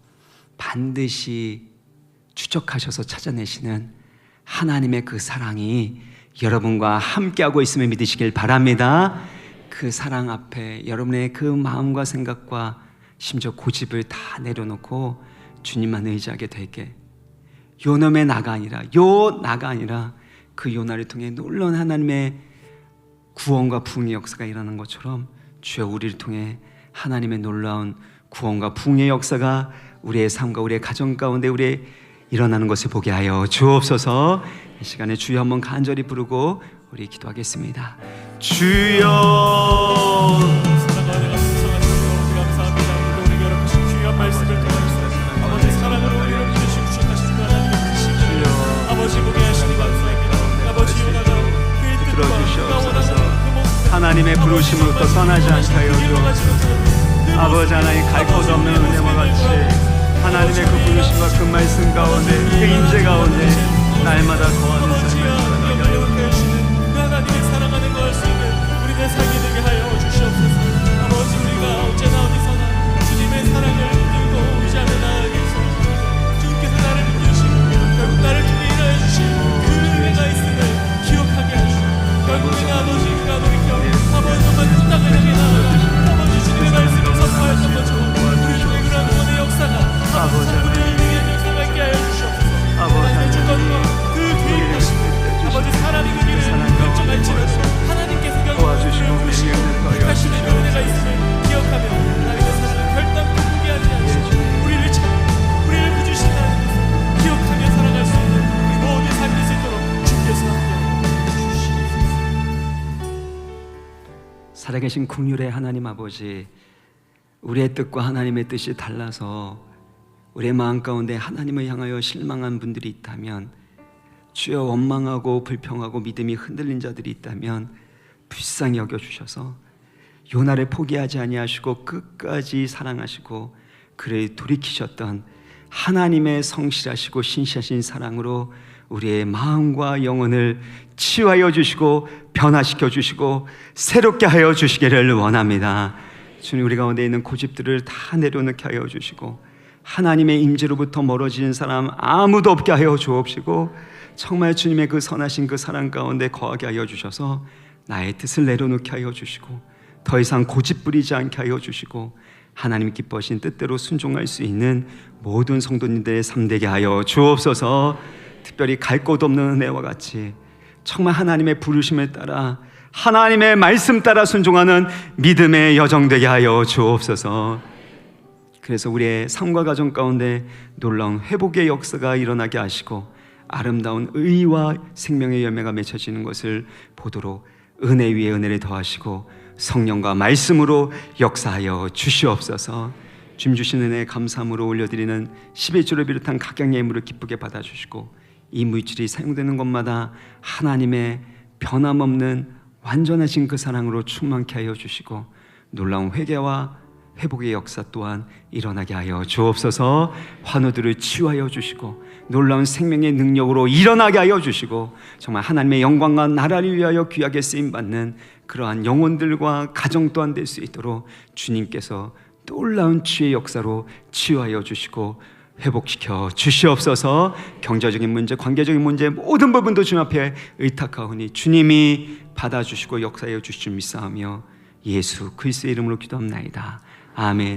반드시 추적하셔서 찾아내시는 하나님의 그 사랑이 여러분과 함께하고 있음을 믿으시길 바랍니다. 그 사랑 앞에 여러분의 그 마음과 생각과 심지어 고집을 다 내려놓고 주님만 의지하게 되게, 요놈의 나가 아니라, 나가 아니라 그 요나를 통해 놀라운 하나님의 구원과 부흥의 역사가 일어나는 것처럼 주여 우리를 통해 하나님의 놀라운 구원과 부흥의 역사가 우리의 삶과 우리의 가정 가운데 우리의 일어나는 것을 보게 하여 주옵소서. 이 시간에 주여 한번 간절히 부르고 우리 기도하겠습니다. 주여, 하나님의 부르심으로부터 떠나지 않게 하여 주옵소서. 아버지 하나님, 갈 곳 없는 은혜와 같이 하나님의 그 부르심과 그 말씀 가운데, 그 임재 가운데 날마다 거하는 삶을 살아가게 하여 주옵소서. 하나님의 사랑하는 걸 수 있는 우리의 삶이 되게 하여 주시옵소서. 아버지, 우리가 언제나 어디서나 주님의 사랑을 들고 의지하며 나아가겠소. 주님께서 나를 이끄시고 결국 나를 통해 일하여 주신 그 은혜가 있음을 기억하게 하시고, 결국 내가 아버지 돌이켜 아버지 정말 그 땅을 향해 나아가 아버지 주님의 말씀을 선포하였던 것처럼 우리 중에 그런 구원의 역사가 아버지 우리를 위해 역사가 있게 하여 주시옵소서. 하나님의 주권과 그 계획하시고 아버지 사람이 그 길을 결정할지라도 하나님께서 도와주시고 우리를 하시는 은혜가 있음을 기억하며 하나님의 사랑을 결단코 포기하지 않으시고 우리를 우리를 부주신 하나님 기억하며 살아갈 수 있는 우리 모든 삶이 될 수 있도록 주께서 살아계신 긍휼의 하나님 아버지, 우리의 뜻과 하나님의 뜻이 달라서 우리의 마음 가운데 하나님을 향하여 실망한 분들이 있다면, 주여 원망하고 불평하고 믿음이 흔들린 자들이 있다면 불쌍히 여겨주셔서 요나를 포기하지 아니하시고 끝까지 사랑하시고 그를 돌이키셨던 하나님의 성실하시고 신실하신 사랑으로 우리의 마음과 영혼을 치유하여 주시고 변화시켜 주시고 새롭게 하여 주시기를 원합니다. 주님, 우리 가운데 있는 고집들을 다 내려놓게 하여 주시고 하나님의 임재로부터 멀어지는 사람 아무도 없게 하여 주옵시고 정말 주님의 그 선하신 그 사랑 가운데 거하게 하여 주셔서 나의 뜻을 내려놓게 하여 주시고 더 이상 고집 부리지 않게 하여 주시고 하나님 기뻐하신 뜻대로 순종할 수 있는 모든 성도님들의 삶 되게 하여 주옵소서. 특별히 갈 곳 없는 은혜와 같이 정말 하나님의 부르심에 따라 하나님의 말씀 따라 순종하는 믿음의 여정 되게 하여 주옵소서. 그래서 우리의 삶과 가정 가운데 놀라운 회복의 역사가 일어나게 하시고 아름다운 의와 생명의 열매가 맺혀지는 것을 보도록 은혜 위에 은혜를 더하시고 성령과 말씀으로 역사하여 주시옵소서. 주님 주신 은혜 감사함으로 올려드리는 11조를 비롯한 각양 예물을 기쁘게 받아주시고 이 물질이 사용되는 것마다 하나님의 변함없는 완전하신 그 사랑으로 충만케 하여 주시고 놀라운 회개와 회복의 역사 또한 일어나게 하여 주옵소서. 환우들을 치유하여 주시고 놀라운 생명의 능력으로 일어나게 하여 주시고 정말 하나님의 영광과 나라를 위하여 귀하게 쓰임받는 그러한 영혼들과 가정 또한 될 수 있도록 주님께서 놀라운 치유의 역사로 치유하여 주시고 회복시켜 주시옵소서. 경제적인 문제, 관계적인 문제 모든 부분도 주님 앞에 의탁하오니 주님이 받아주시고 역사하여 주실 줄 믿사오며 예수 그리스도의 이름으로 기도합나이다. 아멘.